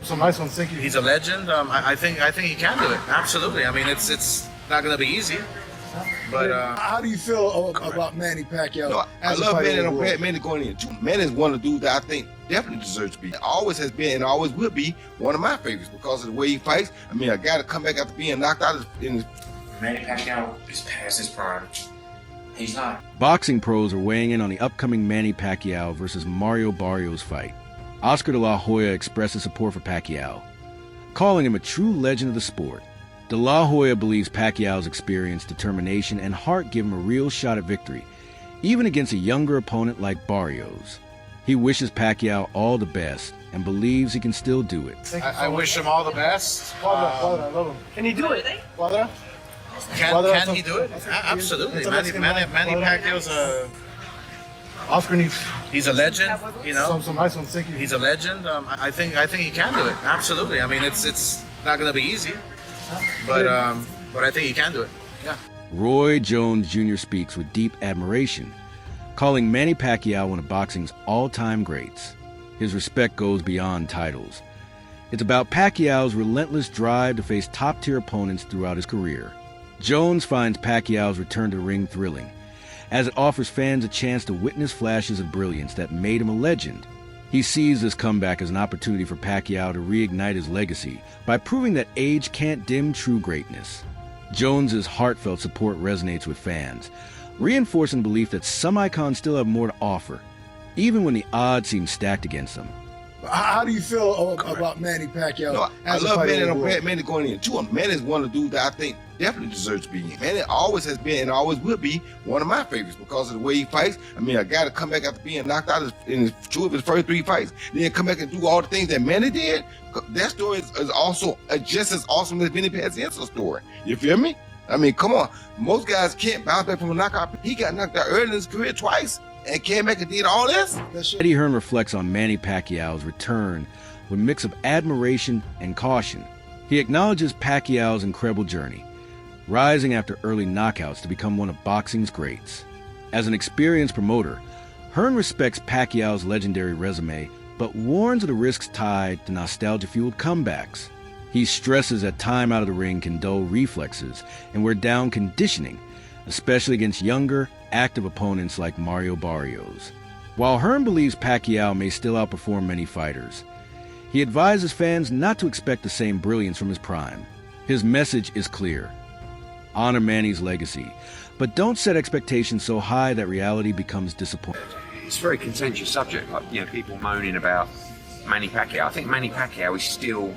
Some nice ones, thank you. He's a legend. I think he can do it. Absolutely. I mean, it's not going to be easy. But how do you feel about Manny Pacquiao? No, I love Manny. Manny going in too. Manny is one of the dudes that I think definitely deserves to be. Always has been and always will be one of my favorites because of the way he fights. I mean, a guy to come back after being knocked out in his... Manny Pacquiao is past his prime. He's not. Boxing pros are weighing in on the upcoming Manny Pacquiao versus Mario Barrios fight. Oscar de la Hoya expresses support for Pacquiao, calling him a true legend of the sport. De La Hoya believes Pacquiao's experience, determination, and heart give him a real shot at victory, even against a younger opponent like Barrios. He wishes Pacquiao all the best and believes he can still do it. I wish him all the best. Father, I love him. Can he do it? Father? Can he do it? Absolutely. Manny Pacquiao's Oscar needs he's a legend. You know, some nice ones, thank you. he's a legend. I think he can do it. Absolutely. I mean, it's not going to be easy, but I think he can do it. Yeah. Roy Jones Jr. speaks with deep admiration, calling Manny Pacquiao one of boxing's all-time greats. His respect goes beyond titles. It's about Pacquiao's relentless drive to face top-tier opponents throughout his career. Jones finds Pacquiao's return to the ring thrilling, as it offers fans a chance to witness flashes of brilliance that made him a legend. He sees this comeback as an opportunity for Pacquiao to reignite his legacy by proving that age can't dim true greatness. Jones's heartfelt support resonates with fans, reinforcing the belief that some icons still have more to offer, even when the odds seem stacked against them. How do you feel about Manny Pacquiao? No, I love Manny going in too. Manny is one of the dudes that I think definitely deserves to be in. Manny always has been and always will be one of my favorites because of the way he fights. I mean, a guy to come back after being knocked out in two of his first 3 fights, then come back and do all the things that Manny did. That story is also just as awesome as Manny Pacquiao's story. You feel me? I mean, come on. Most guys can't bounce back from a knockout. He got knocked out early in his career twice and came back and did all this. Eddie Hearn reflects on Manny Pacquiao's return with a mix of admiration and caution. He acknowledges Pacquiao's incredible journey, rising after early knockouts to become one of boxing's greats. As an experienced promoter, Hearn respects Pacquiao's legendary resume, but warns of the risks tied to nostalgia-fueled comebacks. He stresses that time out of the ring can dull reflexes and wear down conditioning, especially against younger, active opponents like Mario Barrios. While Hearn believes Pacquiao may still outperform many fighters, he advises fans not to expect the same brilliance from his prime. His message is clear: honor Manny's legacy, but don't set expectations so high that reality becomes disappointing. It's a very contentious subject, like, you know, people moaning about Manny Pacquiao. I think Manny Pacquiao is still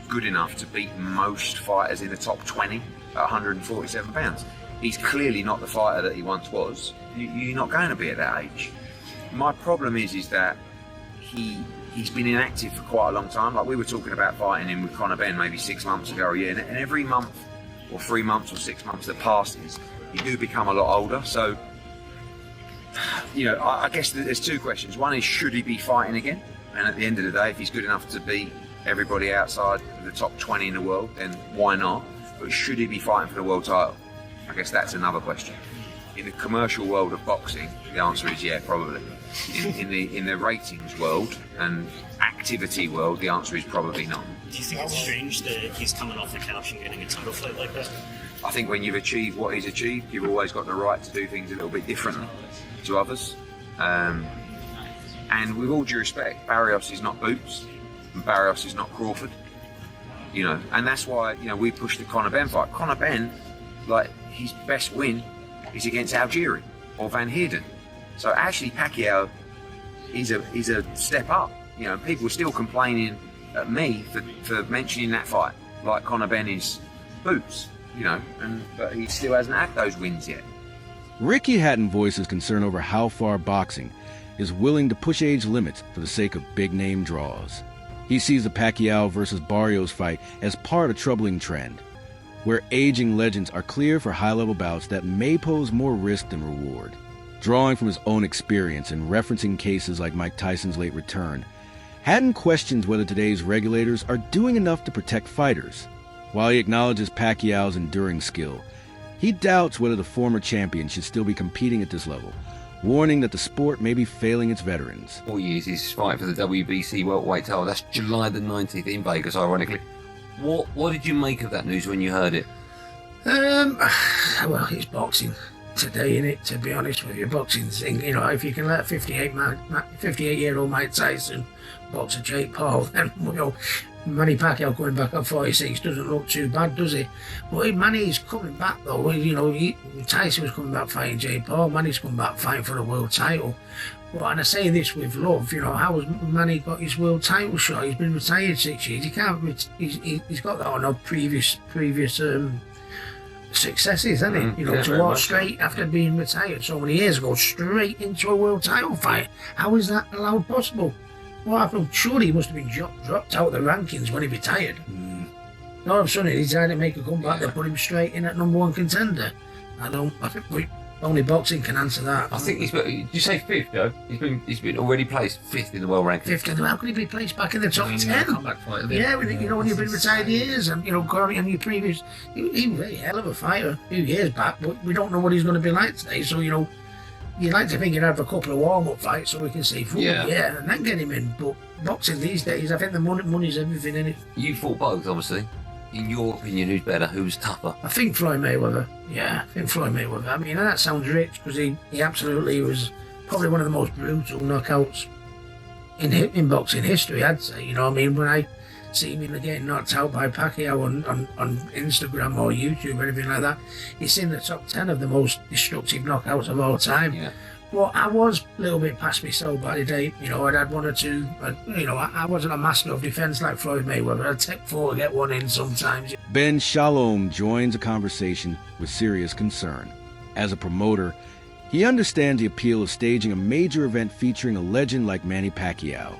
good enough to beat most fighters in the top 20 at 147 pounds. He's clearly not the fighter that he once was. You're not going to be at that age. My problem is that he's been inactive for quite a long time. Like, we were talking about fighting him with Conor Benn maybe 6 months ago or a year, and every month or 3 months or 6 months that passes, you do become a lot older. So, you know, I guess there's 2 questions. One is, should he be fighting again? And at the end of the day, if he's good enough to beat everybody outside the top 20 in the world, then why not? But should he be fighting for the world title? I guess that's another question. In the commercial world of boxing, the answer is yeah, probably. In the ratings world and activity world, the answer is probably not. Do you think it's strange that he's coming off the couch and getting a title fight like that? I think when you've achieved what he's achieved, you've always got the right to do things a little bit differently to others. And with all due respect, Barrios is not Boots, and Barrios is not Crawford. You know, and that's why, you know, we pushed the Conor Benn fight. Conor Benn, like, his best win is against Algieri or Van Heerden. So actually Pacquiao is a step up. You know, people are still complaining at me for mentioning that fight, like Conor Benn is Boots, you know, but he still hasn't had those wins yet. Ricky Hatton voices concern over how far boxing is willing to push age limits for the sake of big-name draws. He sees the Pacquiao versus Barrios fight as part of a troubling trend, where aging legends are clear for high-level bouts that may pose more risk than reward. Drawing from his own experience and referencing cases like Mike Tyson's late return, Hatton questions whether today's regulators are doing enough to protect fighters. While he acknowledges Pacquiao's enduring skill, he doubts whether the former champion should still be competing at this level, warning that the sport may be failing its veterans. 4 years he's fighting for the WBC welterweight title. That's July the 19th in Vegas, ironically. What did you make of that news when you heard it? Well, it's boxing today, innit? To be honest with you, boxing's thing. You know, if you can let 58-year-old Mike Tyson box a Jake Paul, then, you know, Manny Pacquiao going back at 46 doesn't look too bad, does it? But Manny's coming back, though. You know, Tyson was coming back fighting Jake Paul. Manny's coming back fighting for the world title. Well, and I say this with love, you know, how has Manny got his world title shot? He's been retired 6 years. He can't. He's got that on a previous successes, hasn't he? You know, to walk straight after being retired so many years ago, straight into a world title fight. How is that allowed possible? Well, I feel surely he must have been dropped out of the rankings when he retired. All of a sudden, he decided to make a comeback. They put him straight in at number one contender. I think only boxing can answer that. I think did you say fifth, though? He's been already placed fifth in the world ranking. Fifth in the, how could he be placed back in the top 10? Comeback fighter. Yeah, you know, when you've been retired years and, you know, going on your previous... He was a hell of a fighter a few years back, but we don't know what he's going to be like today. So, you know, you'd like to think he'd have a couple of warm-up fights so we can see food, yeah, and then get him in. But boxing these days, I think the money's everything in it. You fought both, obviously. In your opinion, who's better? Who's tougher? I think Floyd Mayweather. Yeah, I think Floyd Mayweather. I mean, that sounds rich because he absolutely was probably one of the most brutal knockouts in boxing history, I'd say. You know what I mean? When I see him getting knocked out by Pacquiao on Instagram or YouTube or anything like that, he's in the top 10 of the most destructive knockouts of all time. Yeah. Well, I was a little bit past me so by the day. You know, I'd had one or two. You know, I wasn't a master of defense like Floyd Mayweather. I'd take 4 to get one in sometimes. Ben Shalom joins a conversation with serious concern. As a promoter, he understands the appeal of staging a major event featuring a legend like Manny Pacquiao.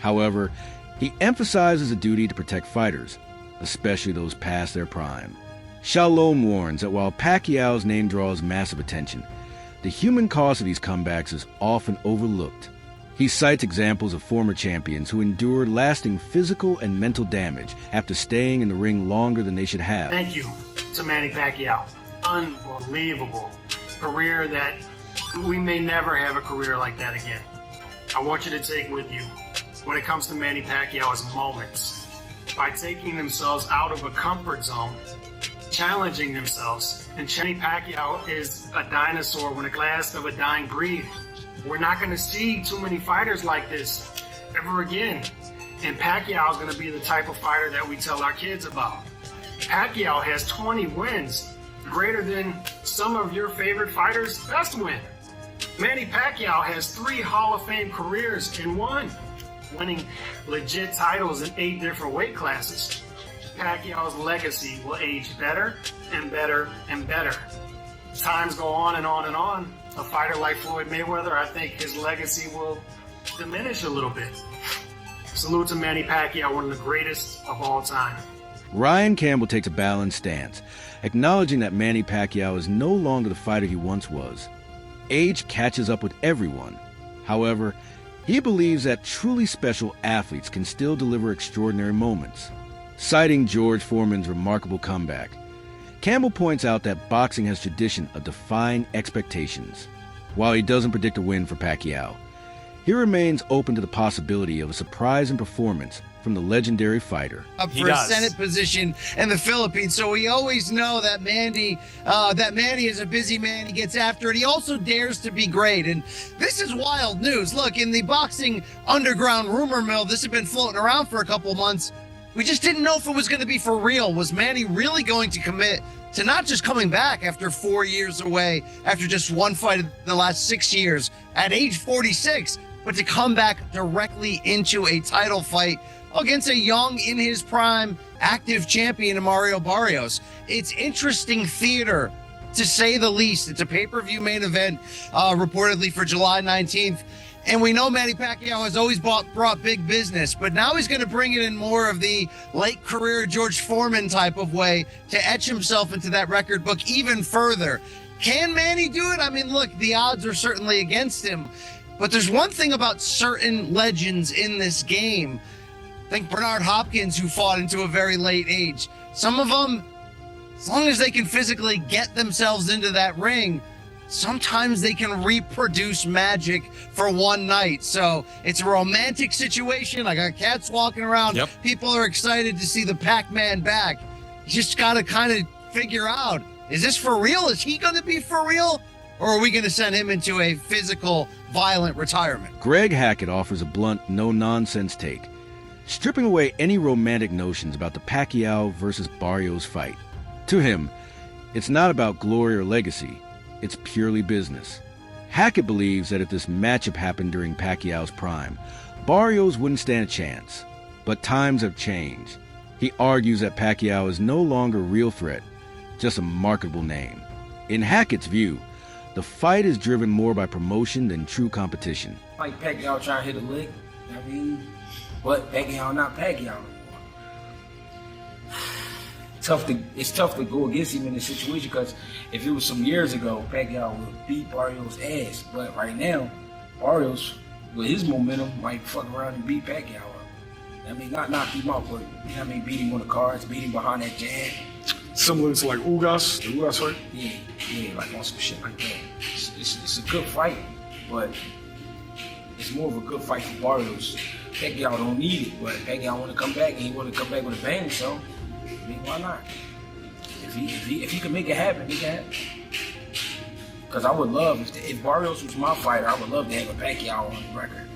However, he emphasizes a duty to protect fighters, especially those past their prime. Shalom warns that while Pacquiao's name draws massive attention, the human cost of these comebacks is often overlooked. He cites examples of former champions who endured lasting physical and mental damage after staying in the ring longer than they should have. Thank you to Manny Pacquiao. Unbelievable career that we may never have a career like that again. I want you to take with you, when it comes to Manny Pacquiao, is moments. By taking themselves out of a comfort zone, challenging themselves. And Manny Pacquiao is a dinosaur with a glass of a dying breed. We're not going to see too many fighters like this ever again. And Pacquiao is going to be the type of fighter that we tell our kids about. Pacquiao has 20 wins, greater than some of your favorite fighters' best win. Manny Pacquiao has 3 Hall of Fame careers in one, winning legit titles in 8 different weight classes. Pacquiao's legacy will age better and better and better. Times go on and on and on. A fighter like Floyd Mayweather, I think his legacy will diminish a little bit. Salute to Manny Pacquiao, one of the greatest of all time. Ryan Campbell takes a balanced stance, acknowledging that Manny Pacquiao is no longer the fighter he once was. Age catches up with everyone. However, he believes that truly special athletes can still deliver extraordinary moments. Citing George Foreman's remarkable comeback, Campbell points out that boxing has tradition of defying expectations. While he doesn't predict a win for Pacquiao, he remains open to the possibility of a surprising performance from the legendary fighter. Up for a Senate position in the Philippines, so we always know that Manny is a busy man. He gets after it. He also dares to be great, and this is wild news. Look, in the boxing underground rumor mill, this had been floating around for a couple months. We just didn't know if it was going to be for real. Was Manny really going to commit to not just coming back after 4 years away, after just one fight in the last 6 years, at age 46, but to come back directly into a title fight against a young, in his prime, active champion, Mario Barrios? It's interesting theater, to say the least. It's a pay-per-view main event, reportedly for July 19th. And we know Manny Pacquiao has always brought big business, but now he's going to bring it in more of the late career George Foreman type of way to etch himself into that record book even further. Can Manny do it? I mean, look, the odds are certainly against him, but there's one thing about certain legends in this game. Think Bernard Hopkins, who fought into a very late age. Some of them, as long as they can physically get themselves into that ring, sometimes they can reproduce magic for one night. So it's a romantic situation. I got cats walking around. Yep. People are excited to see the Pac-Man back. You just got to kind of figure out, is this for real? Is he going to be for real? Or are we going to send him into a physical, violent retirement? Greg Hackett offers a blunt, no-nonsense take, stripping away any romantic notions about the Pacquiao versus Barrios fight. To him, it's not about glory or legacy. It's purely business. Hackett believes that if this matchup happened during Pacquiao's prime, Barrios wouldn't stand a chance. But times have changed. He argues that Pacquiao is no longer a real threat, just a marketable name. In Hackett's view, the fight is driven more by promotion than true competition. Like Pacquiao trying to hit a lick, I mean, but Pacquiao not Pacquiao anymore. It's tough to go against him in this situation, because if it was some years ago, Pacquiao would beat Barrios' ass. But right now, Barrios, with his momentum, might fuck around and beat Pacquiao up. I mean, not knock him out, but beat him on the cards, beat him behind that jab. Similar to like Ugas, the Ugas fight? Yeah, like on some shit like that. It's a good fight, but it's more of a good fight for Barrios. Pacquiao don't need it, but Pacquiao want to come back, and he want to come back with a bang, so I mean, why not? If he can make it happen, he can happen. Because I would love, if Barrios was my fighter, I would love to have a Pacquiao on the record.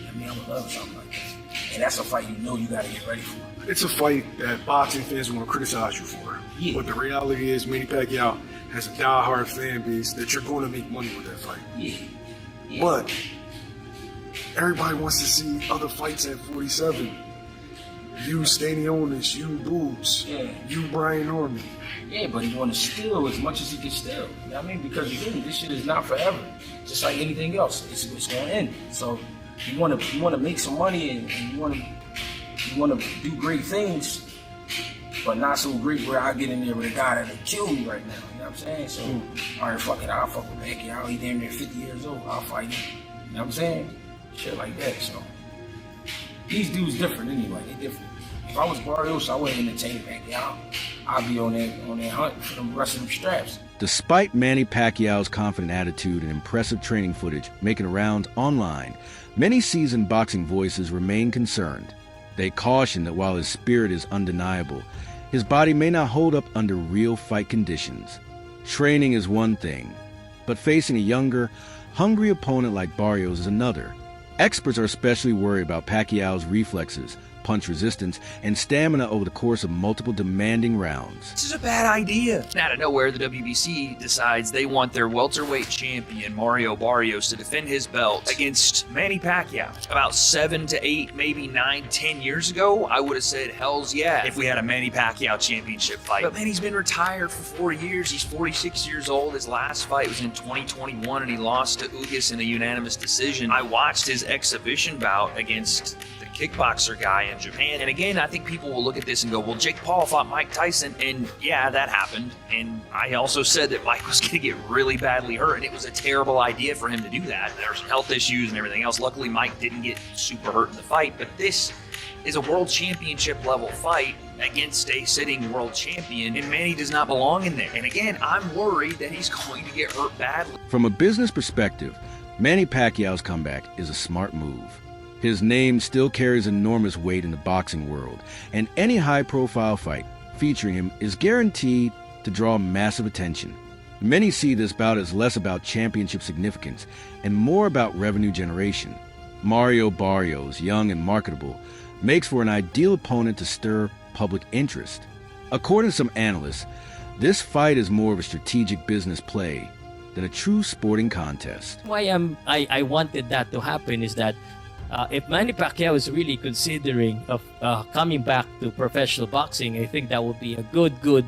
I mean, I would love something like that. And that's a fight you know you got to get ready for. It's a fight that boxing fans want to criticize you for. Yeah. But the reality is, Manny Pacquiao has a die-hard fan base that you're going to make money with that fight. Yeah. But everybody wants to see other fights at 47. You, Stanionis, you, Boobs, you, Brian Norman. Yeah, but he want to steal as much as he can steal. You know what I mean? Because again, this shit is not forever. Just like anything else, it's going to end. So you want to make some money, and you want to do great things, but not so great where I get in there with a guy that'll kill me right now. You know what I'm saying? So, all right, fuck it, I'll fuck with Pacquiao. He damn near 50 years old. I'll fight him. You know what I'm saying? Shit like that. So these dudes different anyway. They different. If I was Barrios, I wouldn't entertain Pacquiao. I'd be on that hunt for the rest of them straps. Despite Manny Pacquiao's confident attitude and impressive training footage making rounds online, many seasoned boxing voices remain concerned. They caution that while his spirit is undeniable, his body may not hold up under real fight conditions. Training is one thing, but facing a younger, hungry opponent like Barrios is another. Experts are especially worried about Pacquiao's reflexes, punch resistance, and stamina over the course of multiple demanding rounds. This is a bad idea. Out of nowhere, the WBC decides they want their welterweight champion, Mario Barrios, to defend his belt against Manny Pacquiao. About 7 to 8, maybe 9, 10 years ago, I would have said, hells yeah, if we had a Manny Pacquiao championship fight. But Manny's been retired for 4 years. He's 46 years old. His last fight was in 2021, and he lost to Ugas in a unanimous decision. I watched his exhibition bout against the kickboxer guy in Japan, and again, I think people will look at this and go, well, Jake Paul fought Mike Tyson, and yeah, that happened, and I also said that Mike was going to get really badly hurt, and it was a terrible idea for him to do that. There were some health issues and everything else. Luckily, Mike didn't get super hurt in the fight, but this is a world championship level fight against a sitting world champion, and Manny does not belong in there. And again, I'm worried that he's going to get hurt badly. From a business perspective, Manny Pacquiao's comeback is a smart move. His name still carries enormous weight in the boxing world, and any high-profile fight featuring him is guaranteed to draw massive attention. Many see this bout as less about championship significance and more about revenue generation. Mario Barrios, young and marketable, makes for an ideal opponent to stir public interest. According to some analysts, this fight is more of a strategic business play than a true sporting contest. Why I wanted that to happen is that if Manny Pacquiao is really considering of coming back to professional boxing, I think that would be a good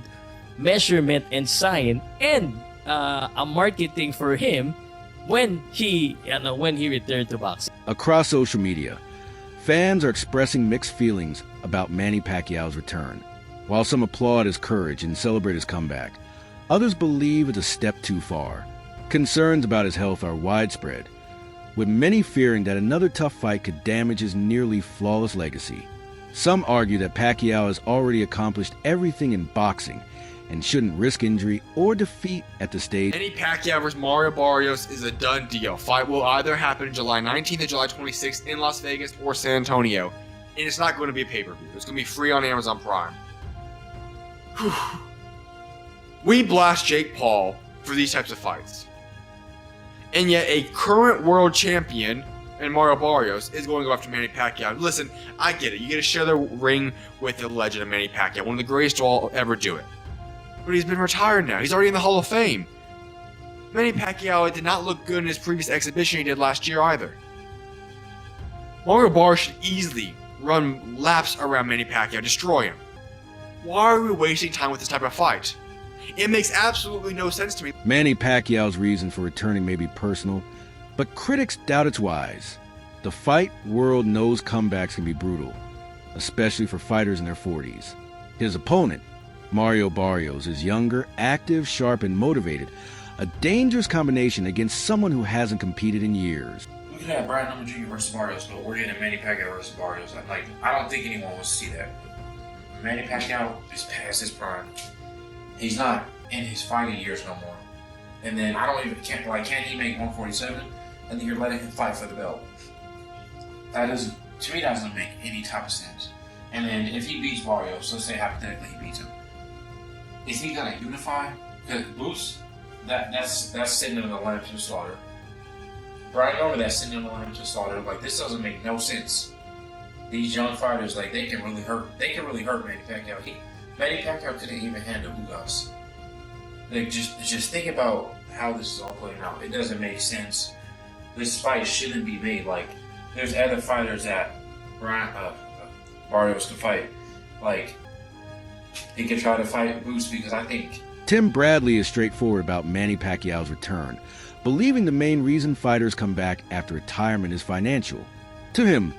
measurement and sign, and a marketing for him when he returned to boxing. Across social media, fans are expressing mixed feelings about Manny Pacquiao's return. While some applaud his courage and celebrate his comeback, others believe it's a step too far. Concerns about his health are widespread, with many fearing that another tough fight could damage his nearly flawless legacy. Some argue that Pacquiao has already accomplished everything in boxing and shouldn't risk injury or defeat at the stage. Manny Pacquiao versus Mario Barrios is a done deal. Fight will either happen July 19th or July 26th in Las Vegas or San Antonio. And it's not going to be a pay-per-view. It's going to be free on Amazon Prime. Whew. We blast Jake Paul for these types of fights. And yet a current world champion and Mario Barrios is going to go after Manny Pacquiao. Listen, I get it. You get to share the ring with the legend of Manny Pacquiao, one of the greatest to all ever do it. But he's been retired now. He's already in the Hall of Fame. Manny Pacquiao did not look good in his previous exhibition he did last year either. Mario Barrios should easily run laps around Manny Pacquiao, destroy him. Why are we wasting time with this type of fight? It makes absolutely no sense to me. Manny Pacquiao's reason for returning may be personal, but critics doubt it's wise. The fight world knows comebacks can be brutal, especially for fighters in their 40s. His opponent, Mario Barrios, is younger, active, sharp, and motivated, a dangerous combination against someone who hasn't competed in years. We could have Brian Number Jr. versus Barrios, but we're getting Manny Pacquiao versus Barrios. I don't think anyone wants to see that. Manny Pacquiao is past his prime. He's not in his fighting years no more. And then can he make 147? And then you're letting him fight for the belt. To me, that doesn't make any type of sense. And then if he beats Barrios, let's say hypothetically he beats him, is he gonna unify? Because Boots, that's sitting in the line to the slaughter. Brian Norman, that's sitting in the line to the slaughter. This doesn't make no sense. These young fighters, they can really hurt. They can really hurt Manny Pacquiao. Manny Pacquiao couldn't even handle Ugas. Just think about how this is all playing out. It doesn't make sense. This fight shouldn't be made. There's other fighters that Barrios can fight. He could try to fight Boots because I think Tim Bradley is straightforward about Manny Pacquiao's return, believing the main reason fighters come back after retirement is financial. To him,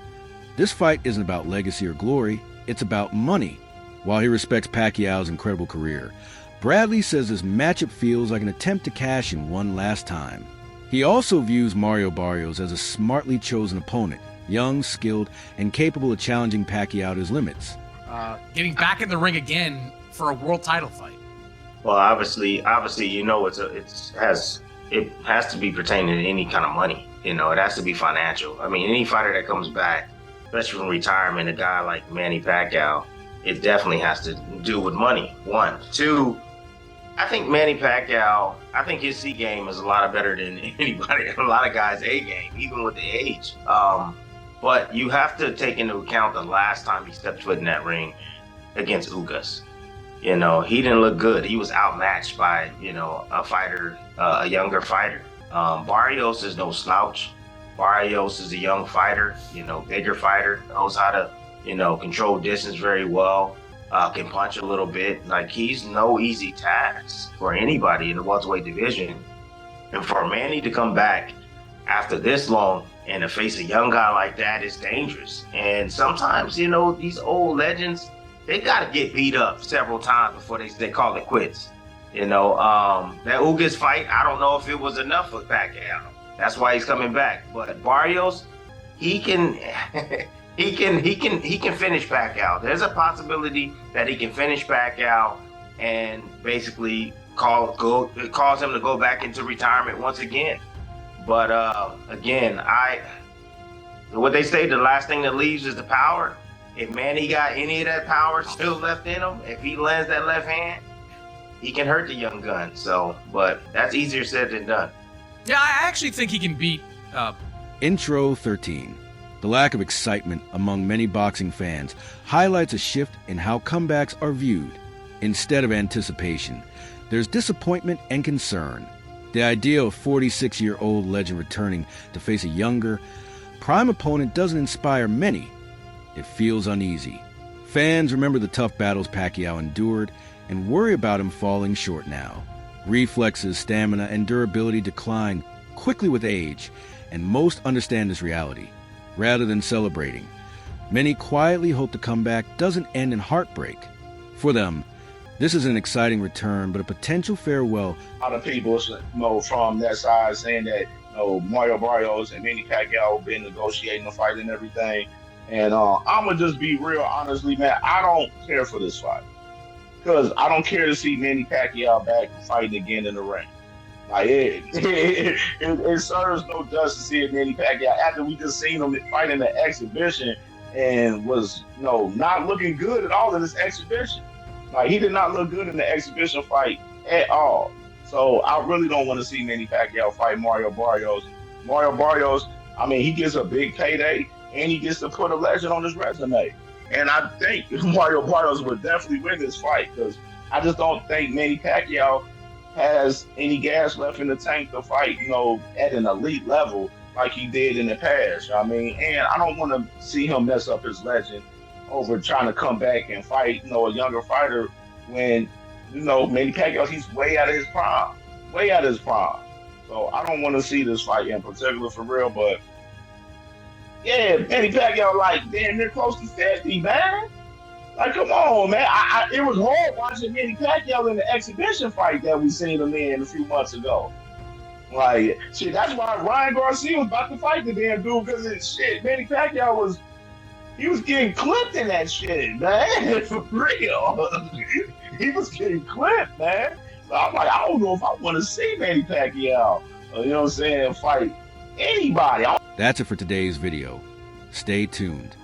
this fight isn't about legacy or glory, it's about money. While he respects Pacquiao's incredible career, Bradley says this matchup feels like an attempt to cash in one last time. He also views Mario Barrios as a smartly chosen opponent, young, skilled, and capable of challenging Pacquiao to his limits. Getting back in the ring again for a world title fight. Well, obviously, it has to be pertaining to any kind of money. It has to be financial. I mean, any fighter that comes back, especially from retirement, a guy like Manny Pacquiao, it definitely has to do with money. One, two. I think Manny Pacquiao, his C game is a lot better than anybody, a lot of guys' A game, even with the age. But you have to take into account the last time he stepped foot in that ring against Ugas. He didn't look good. He was outmatched by, a younger fighter. Barrios is no slouch. Barrios is a young fighter, bigger fighter, knows how to, control distance very well. Can punch a little bit. He's no easy task for anybody in the welterweight division. And for Manny to come back after this long and to face a young guy like that is dangerous. And sometimes, these old legends, they got to get beat up several times before they call it quits. That Ugas fight, I don't know if it was enough for Pacquiao. That's why he's coming back. But Barrios, he can he can finish Pacquiao. There's a possibility that he can finish Pacquiao and basically cause him to go back into retirement once again. But again, what they say, the last thing that leaves is the power. If Manny got any of that power still left in him, if he lands that left hand, he can hurt the young gun. But that's easier said than done. Yeah, I actually think he can beat. Intro 13. The lack of excitement among many boxing fans highlights a shift in how comebacks are viewed. Instead of anticipation, there's disappointment and concern. The idea of a 46-year-old legend returning to face a younger, prime opponent doesn't inspire many. It feels uneasy. Fans remember the tough battles Pacquiao endured and worry about him falling short now. Reflexes, stamina, and durability decline quickly with age, and most understand this reality. Rather than celebrating, many quietly hope the comeback doesn't end in heartbreak. For them, this is an exciting return, but a potential farewell. A lot of people, from that side saying that Mario Barrios and Manny Pacquiao have been negotiating the fight and everything. And I'm gonna just be real, honestly, man. I don't care for this fight. because I don't care to see Manny Pacquiao back fighting again in the ring. Like it serves no justice seeing Manny Pacquiao after we just seen him fight in the exhibition and was not looking good at all in this exhibition. Like he did not look good in the exhibition fight at all. So I really don't want to see Manny Pacquiao fight Mario Barrios. Mario Barrios, I mean, he gets a big payday and he gets to put a legend on his resume. And I think Mario Barrios would definitely win this fight because I just don't think Manny Pacquiao has any gas left in the tank to fight, at an elite level like he did in the past. I mean, and I don't want to see him mess up his legend over trying to come back and fight, a younger fighter when, Manny Pacquiao, he's way out of his prime, So I don't want to see this fight in particular for real, but yeah, Manny Pacquiao like damn near close to 50, man. Like, come on, man. It was hard watching Manny Pacquiao in the exhibition fight that we seen him in a few months ago. Like, shit, that's why Ryan Garcia was about to fight the damn dude because Manny Pacquiao was getting clipped in that shit, man. For real. He was getting clipped, man. So I'm like, I don't know if I want to see Manny Pacquiao, fight anybody. That's it for today's video. Stay tuned.